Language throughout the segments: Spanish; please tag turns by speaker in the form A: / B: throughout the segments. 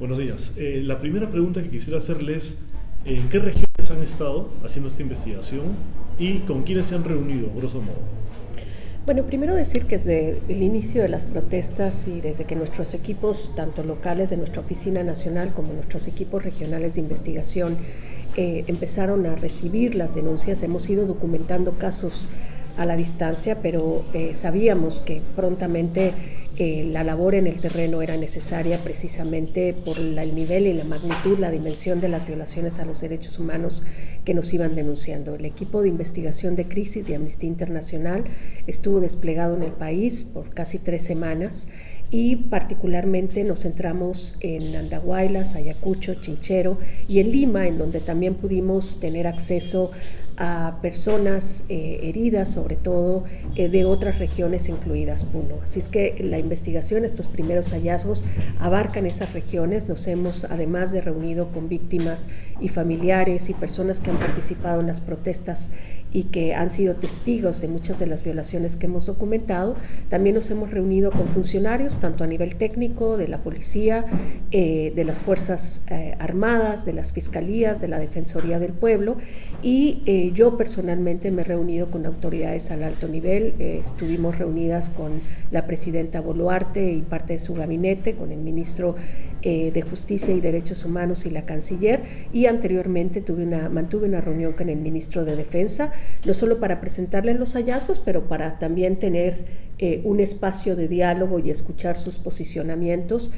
A: Buenos días. La primera pregunta que quisiera hacerles es, ¿en qué regiones han estado haciendo esta investigación y con quiénes se han reunido, grosso modo?
B: Bueno, primero decir que desde el inicio de las protestas y desde que nuestros equipos, tanto locales de nuestra oficina nacional como nuestros equipos regionales de investigación, empezaron a recibir las denuncias, hemos ido documentando casos a la distancia, pero sabíamos que prontamente la labor en el terreno era necesaria precisamente por el nivel y la magnitud, la dimensión de las violaciones a los derechos humanos que nos iban denunciando. El equipo de investigación de crisis de Amnistía Internacional estuvo desplegado en el país por casi 3 semanas y particularmente nos centramos en Andahuaylas, Ayacucho, Chinchero y en Lima, en donde también pudimos tener acceso a personas heridas, sobre todo de otras regiones, incluidas Puno. Así es que la investigación, estos primeros hallazgos, abarcan esas regiones. Nos hemos, además de reunido con víctimas y familiares y personas que han participado en las protestas y que han sido testigos de muchas de las violaciones que hemos documentado, también nos hemos reunido con funcionarios, tanto a nivel técnico, de la policía, de las Fuerzas Armadas, de las Fiscalías, de la Defensoría del Pueblo, y yo personalmente me he reunido con autoridades al alto nivel. Estuvimos reunidas con la presidenta Boluarte y parte de su gabinete, con el ministro de Justicia y Derechos Humanos y la canciller, y anteriormente mantuve una reunión con el ministro de Defensa, no solo para presentarle los hallazgos, pero para también tener un espacio de diálogo y escuchar sus posicionamientos.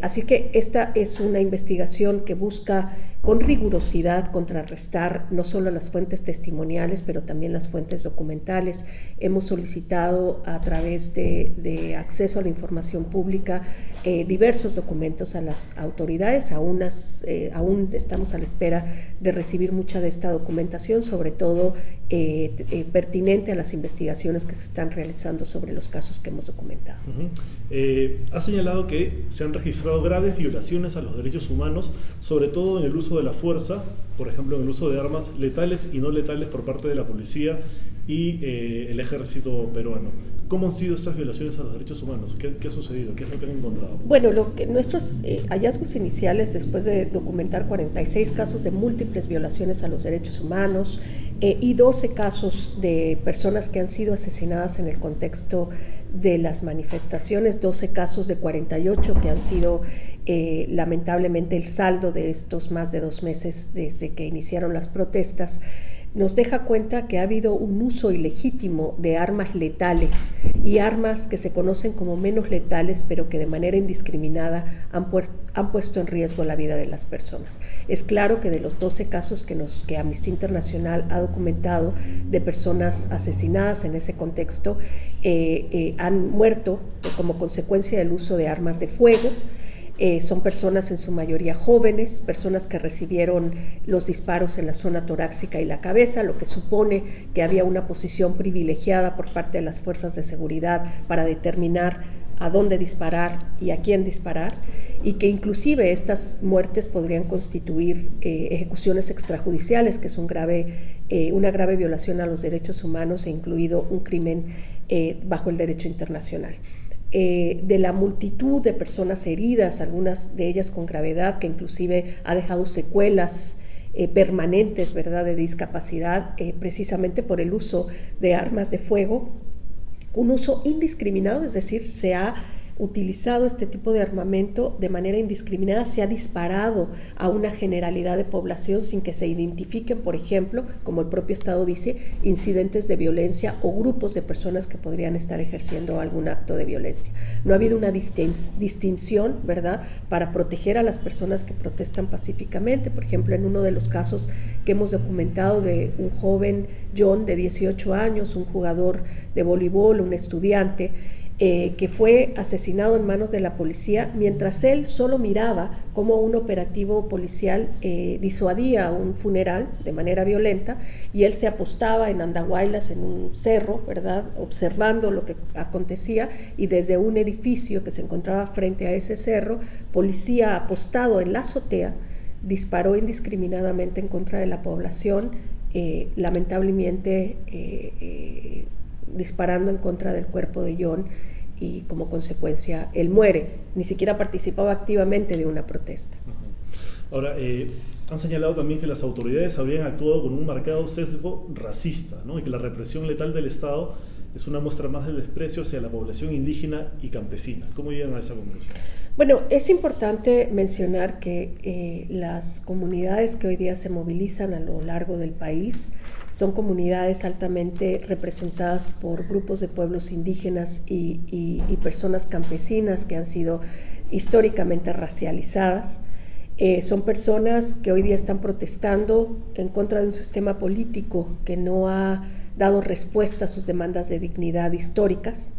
B: Así que esta es una investigación que busca con rigurosidad contrarrestar no solo las fuentes testimoniales, pero también las fuentes documentales. Hemos solicitado a través de acceso a la información pública diversos documentos a las autoridades. Aún estamos a la espera de recibir mucha de esta documentación, sobre todo pertinente a las investigaciones que se están realizando sobre los casos que hemos documentado.
A: Ha señalado que se han registrado graves violaciones a los derechos humanos, sobre todo en el uso de la fuerza, por ejemplo en el uso de armas letales y no letales por parte de la policía y el ejército peruano. ¿Cómo han sido estas violaciones a los derechos humanos? ¿Qué ha sucedido? ¿Qué es lo que han encontrado?
B: Bueno, nuestros hallazgos iniciales, después de documentar 46 casos de múltiples violaciones a los derechos humanos y 12 casos de personas que han sido asesinadas en el contexto de las manifestaciones, 12 casos de 48 que han sido lamentablemente el saldo de estos más de 2 meses desde que iniciaron las protestas, nos deja cuenta que ha habido un uso ilegítimo de armas letales y armas que se conocen como menos letales, pero que de manera indiscriminada han puesto en riesgo la vida de las personas. Es claro que de los 12 casos que Amnistía Internacional ha documentado de personas asesinadas en ese contexto, han muerto como consecuencia del uso de armas de fuego. Son personas en su mayoría jóvenes, personas que recibieron los disparos en la zona torácica y la cabeza, lo que supone que había una posición privilegiada por parte de las fuerzas de seguridad para determinar a dónde disparar y a quién disparar, y que inclusive estas muertes podrían constituir ejecuciones extrajudiciales, que es una grave violación a los derechos humanos e incluido un crimen bajo el derecho internacional. De la multitud de personas heridas, algunas de ellas con gravedad, que inclusive ha dejado secuelas permanentes, ¿verdad?, de discapacidad, precisamente por el uso de armas de fuego, un uso indiscriminado, es decir, se ha utilizado este tipo de armamento de manera indiscriminada, se ha disparado a una generalidad de población sin que se identifiquen, por ejemplo, como el propio Estado dice, incidentes de violencia o grupos de personas que podrían estar ejerciendo algún acto de violencia. No ha habido una distinción, ¿verdad?, para proteger a las personas que protestan pacíficamente. Por ejemplo, en uno de los casos que hemos documentado de un joven John de 18 años, un jugador de voleibol, un estudiante, que fue asesinado en manos de la policía mientras él solo miraba cómo un operativo policial disuadía un funeral de manera violenta, y él se apostaba en Andahuaylas, en un cerro, ¿verdad?, observando lo que acontecía, y desde un edificio que se encontraba frente a ese cerro, policía apostado en la azotea disparó indiscriminadamente en contra de la población, lamentablemente disparando en contra del cuerpo de John y como consecuencia él muere. Ni siquiera participaba activamente de una protesta.
A: Ahora, han señalado también que las autoridades habrían actuado con un marcado sesgo racista, ¿no? Y que la represión letal del Estado es una muestra más del desprecio hacia la población indígena y campesina. ¿Cómo llegan a esa conclusión?
B: Bueno, es importante mencionar que las comunidades que hoy día se movilizan a lo largo del país son comunidades altamente representadas por grupos de pueblos indígenas y personas campesinas que han sido históricamente racializadas. Son personas que hoy día están protestando en contra de un sistema político que no ha dado respuesta a sus demandas de dignidad históricas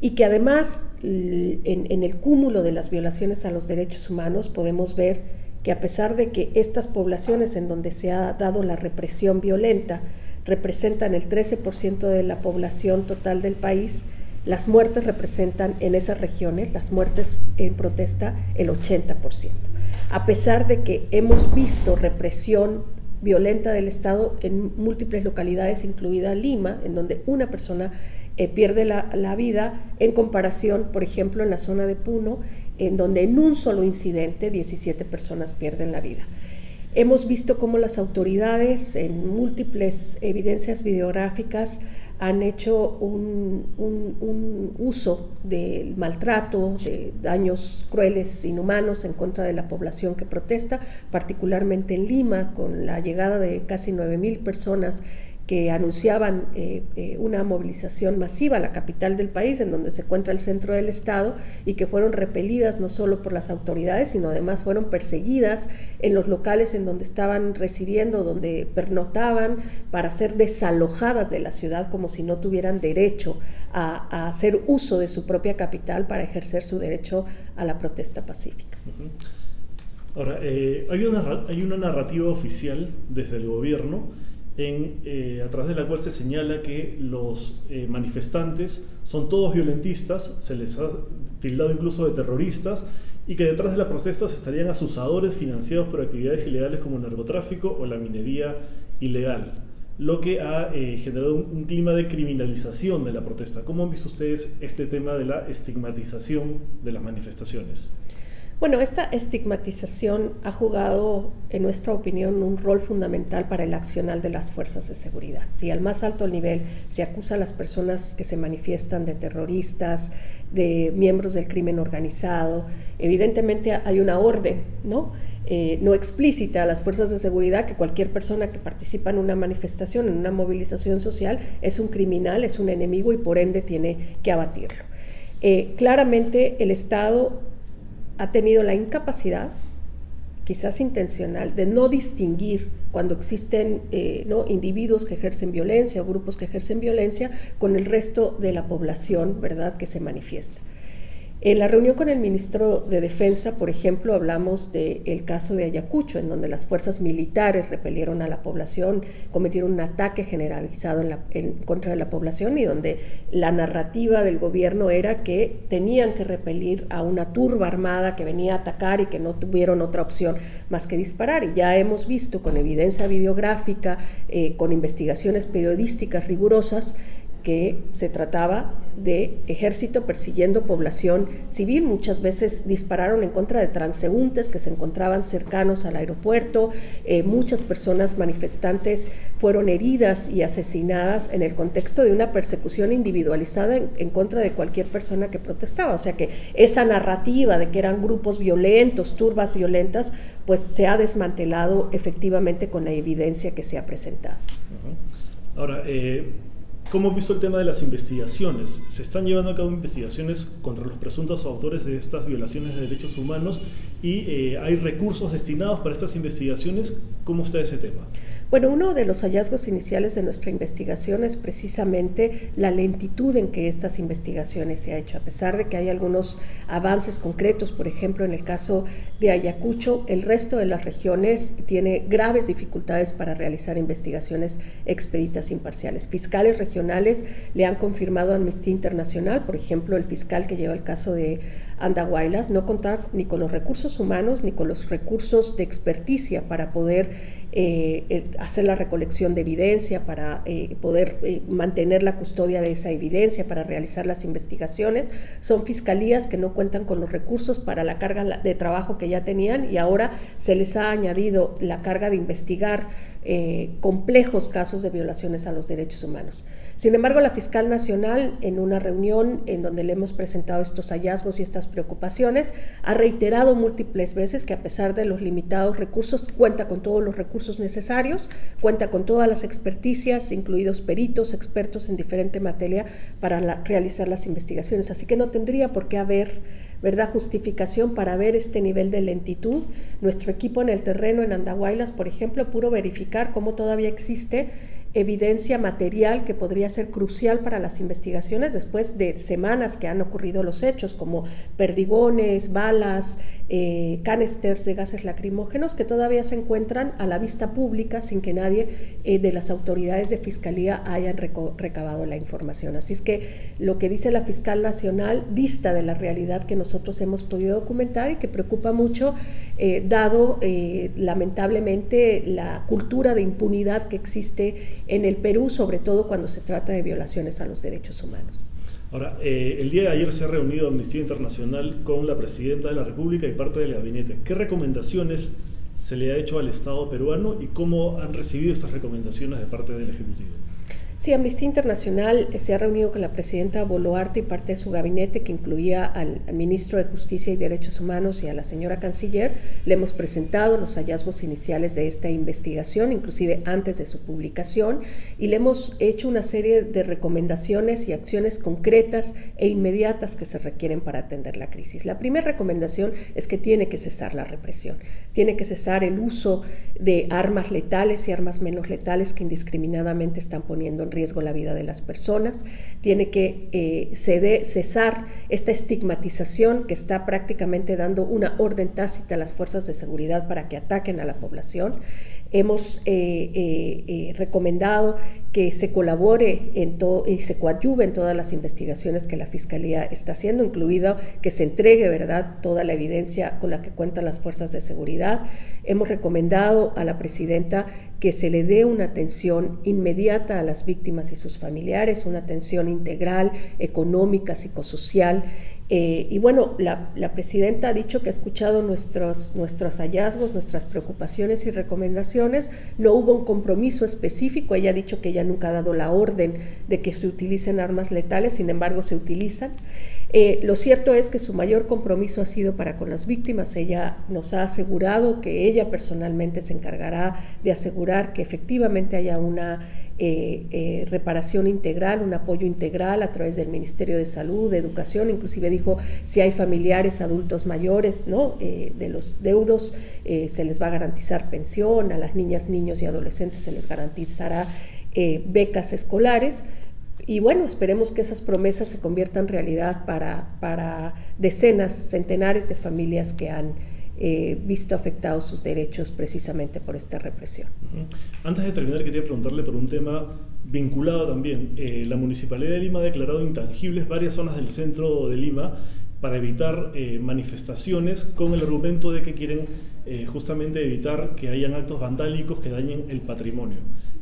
B: y que además en el cúmulo de las violaciones a los derechos humanos podemos ver que a pesar de que estas poblaciones en donde se ha dado la represión violenta representan el 13% de la población total del país, las muertes representan en esas regiones, las muertes en protesta, el 80%. A pesar de que hemos visto represión violenta del Estado en múltiples localidades, incluida Lima, en donde una persona pierde la vida, en comparación, por ejemplo, en la zona de Puno, en donde en un solo incidente 17 personas pierden la vida. Hemos visto cómo las autoridades en múltiples evidencias videográficas han hecho un uso del maltrato, de daños crueles, inhumanos en contra de la población que protesta, particularmente en Lima, con la llegada de casi 9,000 personas que anunciaban una movilización masiva a la capital del país, en donde se encuentra el centro del Estado, y que fueron repelidas no solo por las autoridades, sino además fueron perseguidas en los locales en donde estaban residiendo, donde pernoctaban, para ser desalojadas de la ciudad como si no tuvieran derecho a hacer uso de su propia capital para ejercer su derecho a la protesta pacífica.
A: Ahora, hay una narrativa oficial desde el gobierno a través de la cual se señala que los manifestantes son todos violentistas, se les ha tildado incluso de terroristas, y que detrás de las protestas estarían asusadores financiados por actividades ilegales como el narcotráfico o la minería ilegal, lo que ha generado un clima de criminalización de la protesta. ¿Cómo han visto ustedes este tema de la estigmatización de las manifestaciones?
B: Bueno, esta estigmatización ha jugado, en nuestra opinión, un rol fundamental para el accionar de las fuerzas de seguridad. Si al más alto nivel se acusa a las personas que se manifiestan de terroristas, de miembros del crimen organizado, evidentemente hay una orden, ¿no? No explícita a las fuerzas de seguridad que cualquier persona que participa en una manifestación, en una movilización social, es un criminal, es un enemigo y por ende tiene que abatirlo. Claramente el Estado ha tenido la incapacidad, quizás intencional, de no distinguir cuando existen individuos que ejercen violencia o grupos que ejercen violencia con el resto de la población, ¿verdad?, que se manifiesta. En la reunión con el ministro de Defensa, por ejemplo, hablamos del caso de Ayacucho, en donde las fuerzas militares repelieron a la población, cometieron un ataque generalizado en contra de la población, y donde la narrativa del gobierno era que tenían que repelir a una turba armada que venía a atacar y que no tuvieron otra opción más que disparar. Y ya hemos visto con evidencia videográfica, con investigaciones periodísticas rigurosas, que se trataba de ejército persiguiendo población civil. Muchas veces dispararon en contra de transeúntes que se encontraban cercanos al aeropuerto. Muchas personas manifestantes fueron heridas y asesinadas en el contexto de una persecución individualizada en contra de cualquier persona que protestaba. O sea que esa narrativa de que eran grupos violentos, turbas violentas, pues se ha desmantelado efectivamente con la evidencia que se ha presentado.
A: Ahora, ¿cómo has visto el tema de las investigaciones? ¿Se están llevando a cabo investigaciones contra los presuntos autores de estas violaciones de derechos humanos y hay recursos destinados para estas investigaciones? ¿Cómo está ese tema?
B: Bueno, uno de los hallazgos iniciales de nuestra investigación es precisamente la lentitud en que estas investigaciones se han hecho. A pesar de que hay algunos avances concretos, por ejemplo, en el caso de Ayacucho, el resto de las regiones tiene graves dificultades para realizar investigaciones expeditas imparciales. Fiscales regionales le han confirmado a Amnistía Internacional, por ejemplo, el fiscal que lleva el caso de Andahuaylas, no contar ni con los recursos humanos ni con los recursos de experticia para poder hacer la recolección de evidencia, para poder mantener la custodia de esa evidencia, para realizar las investigaciones. Son fiscalías que no cuentan con los recursos para la carga de trabajo que ya tenían, y ahora se les ha añadido la carga de investigar complejos casos de violaciones a los derechos humanos. Sin embargo, la fiscal nacional, en una reunión en donde le hemos presentado estos hallazgos y estas preocupaciones, ha reiterado múltiples veces que, a pesar de los limitados recursos, cuenta con todos los recursos necesarios, cuenta con todas las experticias, incluidos peritos, expertos en diferente materia, para realizar las investigaciones. Así que no tendría por qué haber, ¿verdad?, justificación para ver este nivel de lentitud. Nuestro equipo en el terreno en Andahuaylas, por ejemplo, pudo verificar cómo todavía existe evidencia material que podría ser crucial para las investigaciones después de semanas que han ocurrido los hechos, como perdigones, balas, canisters de gases lacrimógenos, que todavía se encuentran a la vista pública sin que nadie de las autoridades de fiscalía hayan recabado la información. Así es que lo que dice la fiscal nacional dista de la realidad que nosotros hemos podido documentar y que preocupa mucho, dado lamentablemente la cultura de impunidad que existe en el Perú, sobre todo cuando se trata de violaciones a los derechos humanos.
A: Ahora, el día de ayer se ha reunido Amnistía Internacional con la Presidenta de la República y parte del gabinete. ¿Qué recomendaciones se le ha hecho al Estado peruano y cómo han recibido estas recomendaciones de parte del Ejecutivo?
B: Sí, Amnistía Internacional se ha reunido con la presidenta Boluarte y parte de su gabinete, que incluía al ministro de Justicia y Derechos Humanos y a la señora canciller. Le hemos presentado los hallazgos iniciales de esta investigación, inclusive antes de su publicación, y le hemos hecho una serie de recomendaciones y acciones concretas e inmediatas que se requieren para atender la crisis. La primera recomendación es que tiene que cesar la represión, tiene que cesar el uso de armas letales y armas menos letales que indiscriminadamente están poniendo en riesgo la vida de las personas. Tiene que cesar esta estigmatización que está prácticamente dando una orden tácita a las fuerzas de seguridad para que ataquen a la población. Hemos recomendado que se colabore y se coadyuve en todas las investigaciones que la Fiscalía está haciendo, incluido que se entregue, ¿verdad?, toda la evidencia con la que cuentan las fuerzas de seguridad. Hemos recomendado a la presidenta que se le dé una atención inmediata a las víctimas y sus familiares, una atención integral, económica, psicosocial. Y bueno, la presidenta ha dicho que ha escuchado nuestros hallazgos, nuestras preocupaciones y recomendaciones. No hubo un compromiso específico. Ella ha dicho que ella nunca ha dado la orden de que se utilicen armas letales, sin embargo se utilizan. Lo cierto es que su mayor compromiso ha sido para con las víctimas. Ella nos ha asegurado que ella personalmente se encargará de asegurar que efectivamente haya una reparación integral, un apoyo integral a través del Ministerio de Salud, de Educación. Inclusive dijo, si hay familiares adultos mayores, ¿no?, de los deudos, se les va a garantizar pensión, a las niñas, niños y adolescentes se les garantizará becas escolares. Y bueno, esperemos que esas promesas se conviertan en realidad para decenas, centenares de familias que han visto afectados sus derechos precisamente por esta represión.
A: Antes de terminar, quería preguntarle por un tema vinculado también. La Municipalidad de Lima ha declarado intangibles varias zonas del centro de Lima para evitar manifestaciones, con el argumento de que quieren justamente evitar que hayan actos vandálicos que dañen el patrimonio.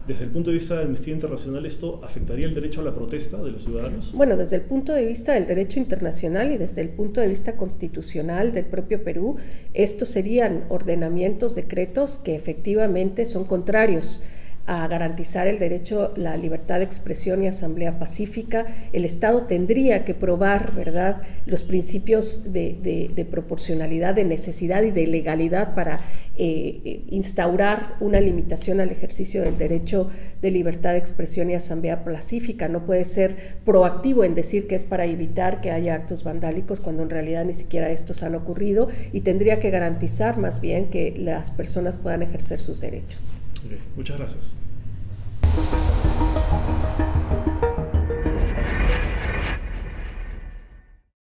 A: Desde el punto de vista de Amnistía Internacional, ¿esto afectaría el derecho a la protesta de los ciudadanos?
B: Bueno, desde el punto de vista del derecho internacional y desde el punto de vista constitucional del propio Perú, estos serían ordenamientos, decretos que efectivamente son contrarios a garantizar el derecho, la libertad de expresión y asamblea pacífica. El Estado tendría que probar, ¿verdad?, los principios de proporcionalidad, de necesidad y de legalidad para instaurar una limitación al ejercicio del derecho de libertad de expresión y asamblea pacífica. No puede ser proactivo en decir que es para evitar que haya actos vandálicos cuando en realidad ni siquiera estos han ocurrido, y tendría que garantizar más bien que las personas puedan ejercer sus derechos.
A: Okay, muchas gracias.